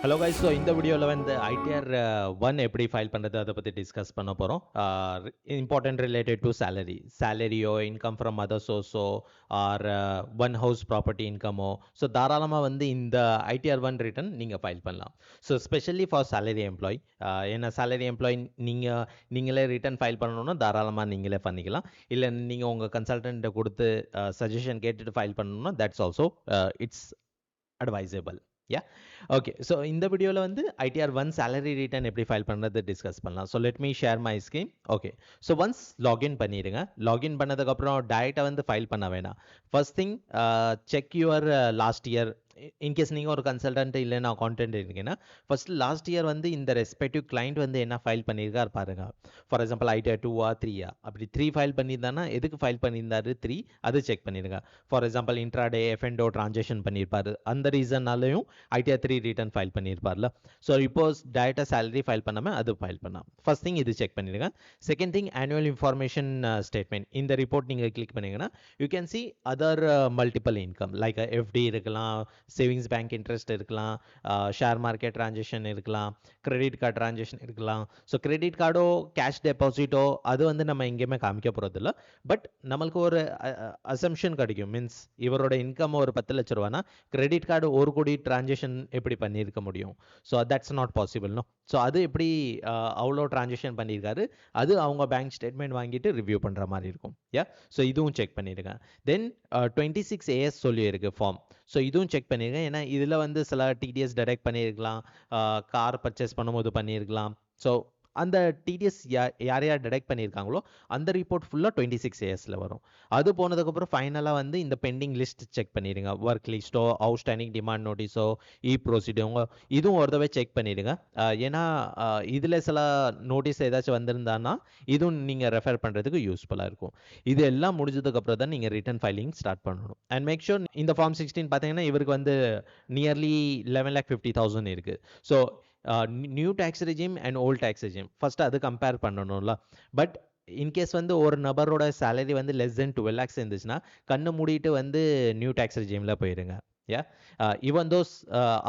Hello guys, so இந்த வீடியோவில் வந்து ஐடிஆர் 1 எப்படி ஃபைல் பண்ணுறது அதை பற்றி டிஸ்கஸ் பண்ண போகிறோம். இம்பார்ட்டன்ட் ரிலேட்டட் டு சேலரியோ இன்கம் ஃப்ரம் அதர் சோர்ஸோ ஆர் ஒன் ஹவுஸ் ப்ராப்பர்ட்டி இன்கமோ, ஸோ தாராளமாக வந்து இந்த ஐடிஆர் 1 ரிட்டர்ன் நீங்கள் ஃபைல் பண்ணலாம். So specially for salary employee, ஏன்னா சேலரி எம்ப்ளாய் நீங்களே ரிட்டர்ன் ஃபைல் பண்ணணும்னா தாராளமாக நீங்களே பண்ணிக்கலாம். இல்லை நீங்கள் உங்கள் கன்சல்டண்ட்டை கொடுத்து சஜஷன் கேட்டுட்டு ஃபைல் பண்ணணும்னா that's also it's advisable. Okay, so இந்த வீடியோவில் வந்து ஐடிஆர் 1 சேலரி ரிட்டர்ன் எப்படி ஃபைல் பண்ணுறது டிஸ்கஸ் பண்ணலாம். So let me share my scheme. Okay, so once login பண்ணிடுங்க. லாகின் பண்ணதுக்கப்புறம் டேரெக்டாக வந்து ஃபைல் பண்ண வேணாம். First thing, check your last year. In case நீங்கள் ஒரு கன்சல்டன்ட் இல்லைன்னா அக்கௌண்டன்ட் இருக்கீங்கன்னா ஃபர்ஸ்ட் லாஸ்ட் இயர் வந்து இந்த ரெஸ்பெக்டிவ் கிளைண்ட் வந்து என்ன ஃபைல் பண்ணியிருக்காரு பாருங்க. ஃபார் எக்ஸாம்பிள் ஐடிஆர் 2 3 அப்படி 3 ஃபைல் பண்ணியிருந்தானா எதுக்கு ஃபைல் பண்ணியிருந்தாரு 3 அது செக் பண்ணிடுங்க. ஃபார் எக்ஸாம்பிள் இன்ட்ராடே எஃப்என்டோ ட்ரான்சாக்ஷன் பண்ணியிருப்பாரு, அந்த ரீசன்னாலையும் ஐடிஆர் 3 ரிட்டர்ன் ஃபைல் பண்ணியிருப்பார்ல. ஸோ இப்போ டேரெக்டாக சேலரி ஃபைல் பண்ணாமல் அது ஃபைல் பண்ணலாம். ஃபர்ஸ்ட் திங் இது செக் பண்ணிடுங்க. Second thing, annual information statement. இந்த ரிப்போர்ட் நீங்கள் கிளிக் பண்ணிங்கன்னா you can see other multiple income like FD இருக்கலாம், சேவிங்ஸ் பேங்க் இன்ட்ரெஸ்ட் இருக்கலாம், ஷேர் மார்க்கெட் ட்ரான்சாக்ஷன் இருக்கலாம், கிரெடிட் கார்டு ட்ரான்சாக்ஷன் இருக்கலாம். ஸோ கிரெடிட் கார்டோ கேஷ் டெபாசிட்டோ அது வந்து நம்ம எங்கேயுமே காமிக்க போகிறதில்ல. பட் நம்மளுக்கு ஒரு அசம்ஷன் கிடைக்கும். மீன்ஸ் இவரோட இன்கம் ஒரு 10 லட்ச ரூபானா கிரெடிட் கார்டு 1 கோடி ட்ரான்சாக்ஷன் எப்படி பண்ணியிருக்க முடியும்? So that's not possible. No. So அது எப்படி அவ்வளோ ட்ரான்சாக்ஷன் பண்ணியிருக்காரு, அது அவங்க பேங்க் ஸ்டேட்மெண்ட் வாங்கிட்டு ரிவ்யூ பண்ணுற மாதிரி இருக்கும். ஸோ இதுவும் செக் பண்ணிடுங்க. தென் 26AS சொல்லியிருக்கு ஃபார்ம். ஸோ இதுவும் செக் பண்ணியிருக்கேன். ஏன்னா இதில் வந்து சில டிடிஎஸ் டிடெக்ட் பண்ணியிருக்கலாம், கார் பர்ச்சேஸ் பண்ணும்போது பண்ணியிருக்கலாம். ஸோ அந்த டிடிஎஸ் யார் டிடெக்ட் பண்ணியிருக்காங்களோ அந்த ரிப்போர்ட் ஃபுல்லாக 26ASல வரும். அது போனதுக்கப்புறம் ஃபைனலாக வந்து இந்த பெண்டிங் லிஸ்ட் செக் பண்ணிடுங்க. ஒர்க் லிஸ்ட்டோ அவுட்ஸ்டாண்டிங் டிமாண்ட் நோட்டீஸோ ப்ரொசீடியோ இதுவும் ஒரு தடவை செக் பண்ணிடுங்க. ஏன்னா இதில் சில நோட்டீஸ் ஏதாச்சும் வந்திருந்தான்னா இதுவும் நீங்கள் ரெஃபர் பண்ணுறதுக்கு யூஸ்ஃபுல்லாக இருக்கும். இது எல்லாம் முடிஞ்சதுக்கப்புறம் தான் நீங்கள் ரிட்டர்ன் ஃபைலிங் ஸ்டார்ட் பண்ணணும். அண்ட் மேக் ஷூர் இந்த ஃபார்ம் 16 பார்த்தீங்கன்னா இவருக்கு வந்து நியர்லி 11,50,000 இருக்குது. So new tax regime and old tax regime first அது கம்பேர் பண்ணணும்ல. பட் இன்கேஸ் வந்து ஒரு நபரோட சேலரி வந்து லெஸ் தென் 12 lakhs இருந்துச்சுன்னா கண்ணு மூடிட்டு வந்து நியூ டேக்ஸ் ரெஜிமில் போயிடுங்க. ஈவன் தோஸ்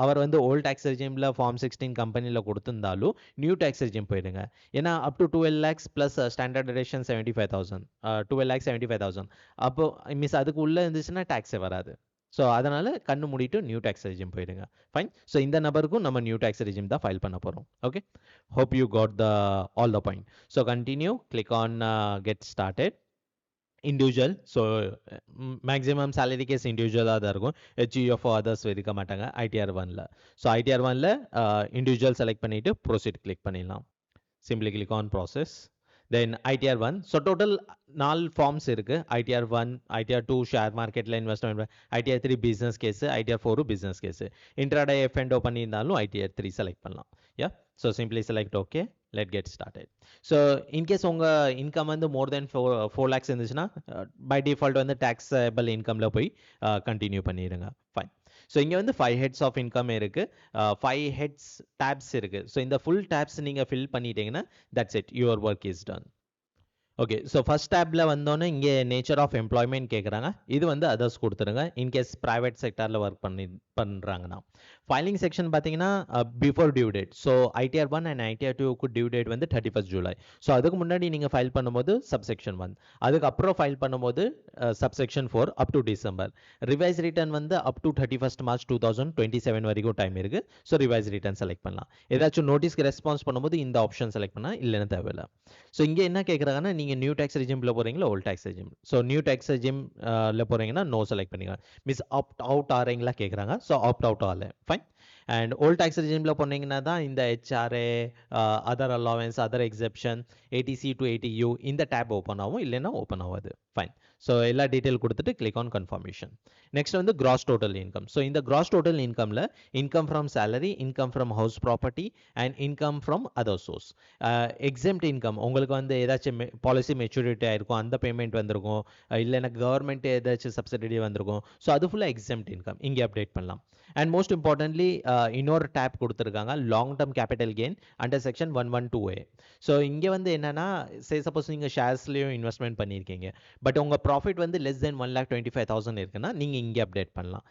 அவர் வந்து ஓல்ட் டேக்ஸ் ரெஜிமில் ஃபார்ம் 16 கம்பெனியில் கொடுத்துருந்தாலும் நியூ டேக்ஸ் ரெஜிம் போயிடுங்க. ஏன்னா up to 12 lakhs plus standard deduction 75,000, 12,75,000 அப்போ மீன்ஸ் அதுக்கு உள்ளே இருந்துச்சுன்னா டேக்ஸே வராது. ஸோ அதனால் கண்ணு மூடிட்டு நியூ டேக்ஸ் ரெஜிம் போயிடுங்க. ஃபைன். ஸோ இந்த நபருக்கும் நம்ம நியூ டேக்ஸ் ரெஜிம் தான் ஃபைல் பண்ண போகிறோம். Okay, hope you got all the point. So continue, click on get started. Individual. So maximum salary case இண்டிவிஜுவலாக தான் இருக்கும். ஹெச்யூஎஃப்ஓ அதர்ஸ் இருக்க மாட்டாங்க ஐடிஆர் 1ல். ஸோ ஐடிஆர் 1ல் இண்டிவிஜுவல் செலக்ட் பண்ணிவிட்டு ப்ரொசீட் கிளிக் பண்ணிடலாம். Simply click on process. Then ITR 1. So total 4 forms இருக்குது. ஐடிஆர் 1, ஐடிஆர் 2 ஷேர் மார்க்கெட்டில் investment, ITR 3 business case, ITR 4 business case. Intraday F and O பண்ணியிருந்தாலும் ஐடிஆர் 3 செலக்ட் பண்ணலாம். So simply select okay, let get started. So in case உங்கள் income வந்து more than 4 lakhs இருந்துச்சுன்னா by default வந்து taxable இன்கமில் போய் கண்டினியூ பண்ணிடுங்க. ஃபைன். ஸோ இங்கே வந்து 5 heads ஆஃப் இன்கம் இருக்குது, 5 heads டேப்ஸ் இருக்குது. ஸோ இந்த ஃபுல் டேப்ஸ் நீங்கள் ஃபில் பண்ணிட்டீங்கன்னா that's it, your work is done. Okay, so first டேப்பில் வந்தோன்னே இங்கே நேச்சர் ஆஃப் எம்ப்ளாய்மெண்ட் கேட்குறாங்க. இது வந்து அதர்ஸ் கொடுத்துருங்க இன்கேஸ் ப்ரைவேட் செக்டரில் ஒர்க் பண்ணுறாங்கன்னா. ஃபைலிங் செக்ஷன் பார்த்தீங்கன்னா before due date. So ITR 1 and ITR 2க்கு டியூ டேட் வந்து 31st July. ஸோ அதுக்கு முன்னாடி நீங்கள் ஃபைல் பண்ணும்போது சப்செக்ஷன் 1, அதுக்கப்புறம் ஃபைல் பண்ணும்போது subsection 4 up to December. Revise return வந்து அப் டு 31st March 2027 வரைக்கும் டைம் இருக்குது. ஸோ ரிவைஸ் ரிட்டர்ன் செலக்ட் பண்ணலாம். ஏதாச்சும் நோட்டீஸ்க்கு ரெஸ்பான்ஸ் பண்ணும்போது இந்த ஆப்ஷன் செலக்ட் பண்ணால் இல்லைன்னு தேவையில்லை. ஸோ இங்கே என்ன கேட்குறாங்கன்னா நீங்கள் நியூ டேக்ஸ் ரெஜிமில் போகிறீங்களா old tax regime. So new tax ரெஜிமில் போகிறீங்கன்னா நோ செலக்ட் பண்ணிக்கலாம். மிஸ் ஆப்ட் அவுட் ஆறீங்களா கேட்குறாங்க. ஸோ ஆப்ட் அவுட் ஆகலை. ஃபைன். அண்ட் ஓல்ட் டேக்ஸ் ரெஜிமில் போனீங்கன்னா தான் இந்த HRA, other allowance, other exception, eighty C to eighty U இந்த டேப் ஓப்பன் ஆகும், இல்லைன்னா ஓப்பன் ஆகாது. ஃபைன். ஸோ எல்லா டீட்டெயில் கொடுத்துட்டு கிளிக் ஆன் கன்ஃபர்மேஷன். நெக்ஸ்ட் வந்து கிராஸ் டோட்டல் இன்கம். ஸோ இந்த கிராஸ் டோட்டல் இன்கமில் income from salary, income from house property and income from other source. Exempt income உங்களுக்கு வந்து ஏதாச்சும் பாலிசி மெச்சூரிட்டி ஆகிருக்கும், அந்த பேமெண்ட் வந்திருக்கும், இல்லைன்னா கவர்மெண்ட் ஏதாச்சும் சப்சிடி வந்திருக்கும். ஸோ அது ஃபுல்லாக எக்ஸெம்ட் இன்கம் இங்கே அப்டேட் பண்ணலாம். அண்ட் மோஸ்ட் இம்பார்ட்டன்ட்லி இன்னொரு டேப் கொடுத்துருக்காங்க, long term capital gain under section 112A. So இங்கே வந்து என்னன்னா சப்போஸ் நீங்கள் ஷேர்ஸ்லேயும் இன்வெஸ்ட்மெண்ட் பண்ணியிருக்கீங்க, பட் உங்கள் ப்ராஃபிட் வந்து லெஸ் தென் 1,25,000 இருக்குன்னா நீங்கள் இங்கே அப்டேட் பண்ணலாம்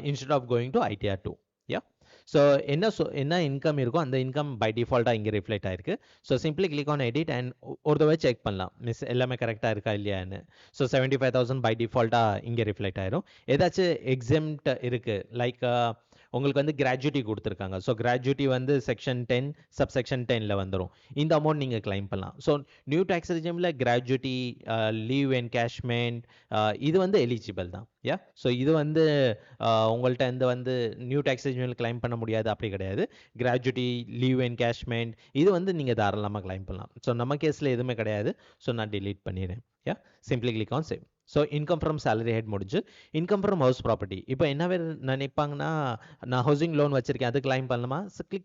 instead of going to ITR 2. So என்ன இன்கம் இருக்கோ அந்த இன்கம் பை டிஃபால்ட்டாக இங்கே ரிஃப்ளெக்ட் ஆயிருக்கு. So simply click on edit and ஒரு தடவை செக் பண்ணலாம் மிஸ் எல்லாமே கரெக்டாக இருக்கா இல்லையான்னு. ஸோ 75,000 பை டிஃபால்ட்டாக இங்கே ரிஃப்ளெக்ட் ஆயிரும். ஏதாச்சும் எக்ஸம்ட் இருக்குது லைக் உங்களுக்கு வந்து கிராஜுவிட்டி கொடுத்துருக்காங்க. ஸோ கிராஜுவிட்டி வந்து செக்ஷன் 10 சப்செக்ஷன் 10ல் வந்துடும். இந்த அமௌண்ட் நீங்கள் கிளைம் பண்ணலாம். ஸோ நியூ டேக்ஸ் ரெஜிமில் கிராஜுவிட்டி, லீவ் என்கேஷ்மெண்ட் இது வந்து எலிஜிபிள் தான். ஸோ இது வந்து உங்கள்கிட்ட இந்த வந்து நியூ டேக்ஸ் ரெஜிமில் கிளைம் பண்ண முடியாது அப்படி கிடையாது. கிராஜுவிட்டி, லீவ் என்கேஷ்மெண்ட் இது வந்து நீங்கள் தாராளமாக கிளைம் பண்ணலாம். ஸோ நம்ம கேஸில் எதுவுமே கிடையாது. ஸோ நான் delete பண்ணிடுறேன். Simply click on save. So income from salary head முடிஞ்சு. Income from house property. இப்போ என்ன பேர் நினைப்பாங்கன்னா, நான் ஹவுசிங் லோன் வச்சிருக்கேன் அது கிளைம் பண்ணலாமா?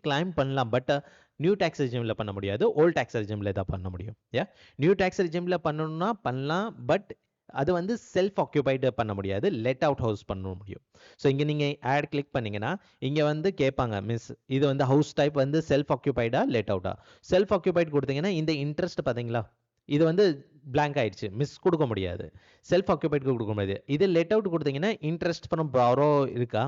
கிளைம் பண்ணலாம். பட் நியூ டேக்ஸ் ரெஜிமில் பண்ண முடியாது. ஓல்ட் டேக்ஸ் ரெஜிமில் தான் பண்ண முடியும். நியூ டேக்ஸ் ரெஜிமில் பண்ணணும்னா பண்ணலாம். பட் அது வந்து செல்ஃப் ஆக்குபைடு பண்ண முடியாது. லெட் அவுட் ஹவுஸ் பண்ண முடியும். ஸோ இங்கே நீங்கள் ஆட் கிளிக் பண்ணிங்கன்னா இங்கே வந்து கேட்பாங்க, மிஸ் இது வந்து ஹவுஸ் டைப் வந்து செல்ஃப் ஆக்குபைடா லெட் அவுட்டா? செல்ஃப் ஆக்குபைட் கொடுத்தீங்கன்னா இந்த இன்ட்ரெஸ்ட் பார்த்தீங்களா, இது வந்து blank ஆயிடுச்சு, மிஸ் கொடுக்க முடியாது. செல்ஃப் ஆக்குபைட் கொடுக்க முடியாது. இது லெட் அவுட் கொடுத்தீங்கன்னா இன்ட்ரெஸ்ட் ஃப்ரம் பாரோ இருக்கா,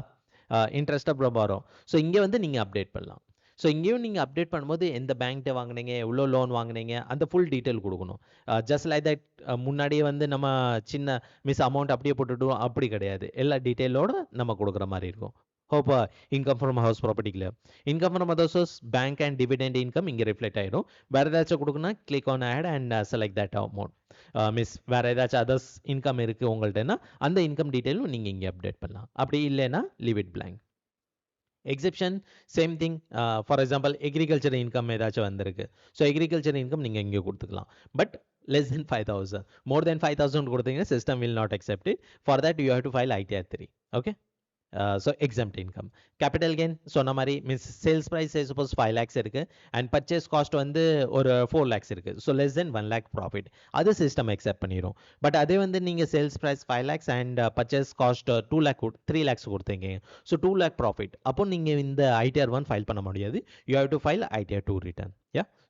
இன்ட்ரெஸ்ட் ஃப்ரம் பாரோ. ஸோ இங்கே வந்து நீங்கள் அப்டேட் பண்ணலாம். ஸோ இங்கேயும் நீங்கள் அப்டேட் பண்ணும்போது எந்த பேங்க்ட்ட வாங்கினீங்க, எவ்வளோ லோன் வாங்கினீங்க, அந்த ஃபுல் டீட்டெயில் கொடுக்கணும். ஜஸ்ட் லைக் தட் முன்னாடியே வந்து நம்ம சின்ன மிஸ் அமௌண்ட் அப்படியே போட்டுவிடுவோம் அப்படி கிடையாது. எல்லா டீட்டெயிலோட நம்ம கொடுக்குற மாதிரி இருக்கும். Hope income from house property clear. Income from other source bank and dividend income இங்கே ரிஃப்ளெக்ட் ஆகிடும். வேறு ஏதாச்சும் கொடுக்கணும்னா click on add and select that amount. Miss வேறு ஏதாச்சும் அதர்ஸ் இன்கம் இருக்குது உங்கள்கிட்டனா அந்த இன்கம் டீட்டெயிலும் நீங்கள் இங்கே அப்டேட் பண்ணலாம். அப்படி இல்லைன்னா leave it blank. Exception same thing. For example agriculture income ஏதாச்சும் வந்திருக்கு. ஸோ எக்ரிகல்ச்சர் இன்கம் நீங்கள் இங்கே கொடுத்துக்கலாம். But less than 5,000. more than 5,000 கொடுத்தீங்கன்னா system will not accept it. For that you have to file ITR 3. Okay. So exempt income. Capital gain சொன்ன மாதிரி means sales price suppose 5 lakhs இருக்கு and purchase cost வந்து ஒரு 4 lakhs இருக்கு. So less than 1 lakh profit அது system accept பண்ணிடும். But அதே வந்து நீங்கள் sales price 5 lakhs and purchase cost 2 lakh 3 lakhs கொடுத்தீங்க. ஸோ 2 lakh ப்ராஃபிட் அப்போ நீங்கள் இந்த ITR 1 ஃபைல் பண்ண முடியாது. You have to file ITR 2 return.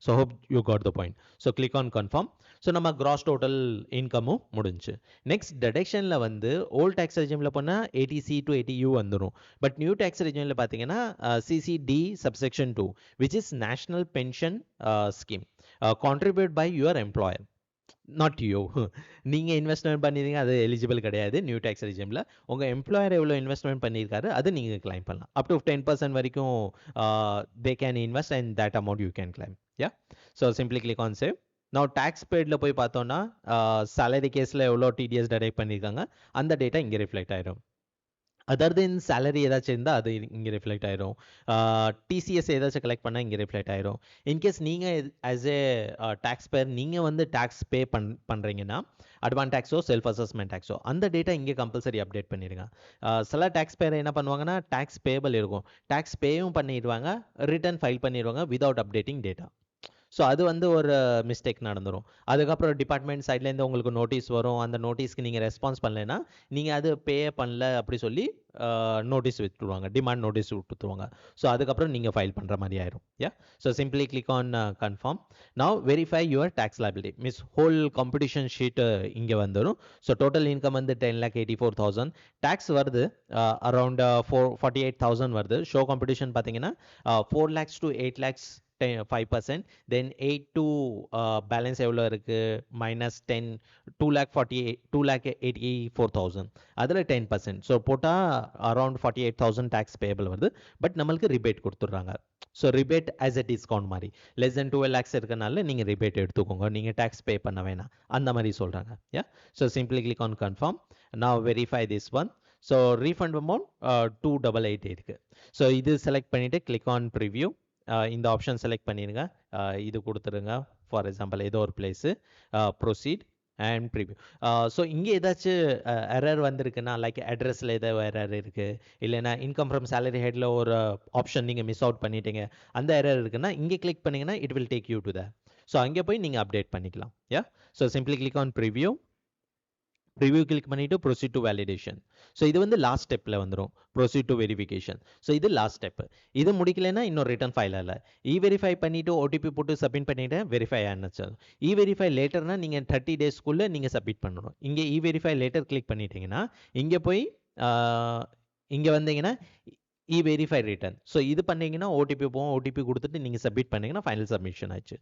So hope you got the point. So click on confirm. So நம்ம கிராஸ் டோட்டல் இன்கமும் முடிஞ்சு. Next டிடக்ஷனில் வந்து volt tax ரெஜிமில் போனால் 80C to 80U வந்துடும். பட் நியூ டேக்ஸ் ரெஜிமில் பார்த்தீங்கன்னா CCD subsection 2 which is national pension scheme contributed by your employer, not you. நீங்கள் investment பண்ணியிருந்தீங்க அது eligible கிடையாது நியூ டேக்ஸ் ரெஜிமில். உங்கள் எம்ப்ளாயர் எவ்வளோ இன்வெஸ்ட்மெண்ட் பண்ணியிருக்காரு அது நீங்கள் கிளைம் பண்ணலாம். அப் டு 10% வரைக்கும் they can invest and that amount you can claim. So simply click on save. Now tax paidல போய் பார்த்தோம்னா salary கேஸில் எவ்வளோ TDS டிடெக்ட் பண்ணியிருக்காங்க அந்த டேட்டா இங்கே ரிஃப்ளெக்ட் ஆயிடும். அதர் தென் சேலரி ஏதாச்சும் இருந்தால் அது இங்கே ரிஃப்ளெக்ட் ஆயிரும். TCS ஏதாச்சும் கலெக்ட் பண்ணால் இங்கே ரிஃப்ளெக்ட் ஆயிரும். இன்கேஸ் நீங்கள் ஆஸ் ஏ டேக்ஸ் பேர் நீங்கள் வந்து டேக்ஸ் பே பண்ணுறீங்கன்னா அட்வான்ஸ் டேக்ஸோ செல்ஃப் அசஸ்மெண்ட் டேக்ஸோ அந்த டேட்டா இங்கே கம்பல்சரி அப்டேட் பண்ணிடுங்க. சில டேக்ஸ் பேர் என்ன பண்ணுவாங்கன்னா டேக்ஸ் பேபிள் இருக்கும், டேக்ஸ் பேயும் பண்ணிடுவாங்க, ரிட்டர்ன் ஃபைல் பண்ணிடுவாங்க விதவுட் அப்டேட்டிங் டேட்டா. ஸோ அது வந்து ஒரு மிஸ்டேக் நடந்துடும். அதுக்கப்புறம் டிபார்ட்மெண்ட் சைட்லேருந்து உங்களுக்கு நோட்டீஸ் வரும். அந்த நோட்டீஸ்க்கு நீங்கள் ரெஸ்பான்ஸ் பண்ணலைன்னா நீங்கள் அது பே பண்ணல அப்படி சொல்லி நோட்டீஸ் விட்டுருவாங்க, டிமாண்ட் நோட்டீஸ் விட்டுருவாங்க. ஸோ அதுக்கப்புறம் நீங்கள் ஃபைல் பண்ணுற மாதிரி ஆயிரும். So simply click on confirm. Now verify your tax liability. Means whole computation sheet இங்கே வந்துடும். ஸோ டோட்டல் இன்கம் வந்து 10,84,000. டேக்ஸ் வருது அரௌண்ட் 48,000 வருது. ஷோ காம்படிஷன் பார்த்தீங்கன்னா 4 lakhs to 8 lakhs 5%. Then 8 to balance எவ்வளோ இருக்குது -10 2,84,000 அதில் 10%. ஸோ போட்டால் அரௌண்ட் 48,000 டேக்ஸ் பேபிள் வருது. பட் நம்மளுக்கு ரிபேட் கொடுத்துட்றாங்க. So rebate as a discount மாதிரி லெஸ் தென் 12 lakhs இருக்கனால நீங்கள் ரிபேட் எடுத்துக்கோங்க, நீங்கள் டேக்ஸ் பே பண்ண வேணாம் அந்த மாதிரி சொல்கிறாங்க. So simply click on confirm. நான் verify this one. So refund amount 288 இருக்குது. ஸோ இது செலக்ட் பண்ணிவிட்டு கிளிக் ஆன் ப்ரிவ்யூ. இந்த ஆப்ஷன் செலக்ட் பண்ணிடுங்க, இது கொடுத்துருங்க. ஃபார் எக்ஸாம்பிள் ஏதோ ஒரு place proceed and preview. So இங்கே ஏதாச்சும் எரர் வந்திருக்குன்னா லைக் அட்ரஸில் ஏதாவது எரர் இருக்குது, இல்லைன்னா இன்கம் ஃப்ரம் சேலரி ஹெட்டில் ஒரு ஆப்ஷன் நீங்கள் மிஸ் அவுட் பண்ணிட்டீங்க அந்த எரர் இருக்குன்னா இங்கே கிளிக் பண்ணிங்கன்னா it will take you to the. So அங்கே போய் நீங்கள் அப்டேட் பண்ணிக்கலாம். So simply click on preview. Preview click பண்ணிவிட்டு ப்ரொசீட் டு வேலிடேஷன். ஸோ இது வந்து லாஸ்ட் ஸ்டெப்பில் வந்துடும், ப்ரொசீட் டு வெரிஃபிகேஷன். ஸோ இது லாஸ்ட் ஸ்டெப்பு. இது முடிக்கலைன்னா இன்னும் ரிட்டர்ன் ஃபைல் இல்லை. வெரிஃபை பண்ணிவிட்டு OTP போட்டு சப்மிட் பண்ணிவிட்டு வெரிஃபை ஆனிச்சு. வெரிஃபை லேட்டர்னா நீங்கள் 30 daysக்குள்ளே நீங்கள் சப்மிட் பண்ணணும். இங்கே வெரிஃபை லேட்டர் கிளிக் பண்ணிட்டீங்கன்னா இங்கே போய் இங்கே வந்தீங்கன்னா வெரிஃபை ரிட்டர்ன். ஸோ இது பண்ணீங்கன்னா ஓடிபி போகும், ஓடிபி கொடுத்துட்டு நீங்கள் சப்மிட் பண்ணீங்கன்னா ஃபைனல் சப்மிஷன் ஆச்சு.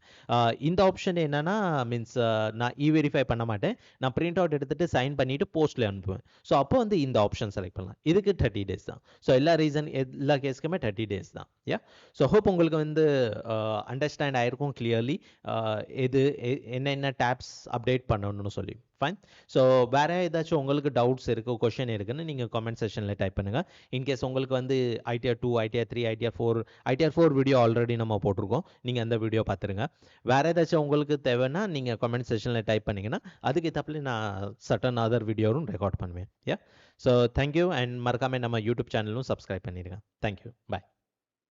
இந்த ஆப்ஷன் என்னன்னா மீன்ஸ் நான் வெரிஃபை பண்ண மாட்டேன், நான் பிரிண்ட் அவுட் எடுத்துட்டு சைன் பண்ணிட்டு போஸ்ட்ல அனுப்புவேன். ஸோ அப்போ வந்து இந்த ஆப்ஷன் செலக்ட் பண்ணலாம். இதுக்கு 30 days தான். ஸோ எல்லா கேஸ்க்குமே 30 days தான். யா, ஸோ ஹோப் உங்களுக்கு வந்து அண்டர்ஸ்டாண்ட் ஆயிருக்கும் கிளியர்லி எது என்னென்ன டேப்ஸ் அப்டேட் பண்ணணும்னு சொல்லி. ஃபைன். ஸோ வேறு ஏதாச்சும் உங்களுக்கு டவுட்ஸ் இருக்குது, கொஷின் இருக்குன்னு நீங்கள் கமெண்ட் செஷனில் டைப் பண்ணுங்கள். இன்கேஸ் உங்களுக்கு வந்து ITR 2, ITR 3, ITR 4 video already நம்ம போட்டிருக்கோம், நீங்கள் அந்த வீடியோ பார்த்துருங்க. வேறு ஏதாச்சும் உங்களுக்கு தேவைன்னா நீங்கள் கமெண்ட் செஷனில் டைப் பண்ணிங்கன்னா அதுக்கு தப்பில் நான் சட்டன் அதர் வீடியோவும் ரெக்கார்ட் பண்ணுவேன். யா, ஸோ தேங்க்யூ. அண்ட் மறக்காமல் நம்ம யூடியூப் சேனலும் சப்ஸ்கிரைப் பண்ணிடுங்க. தேங்க்யூ. பாய்.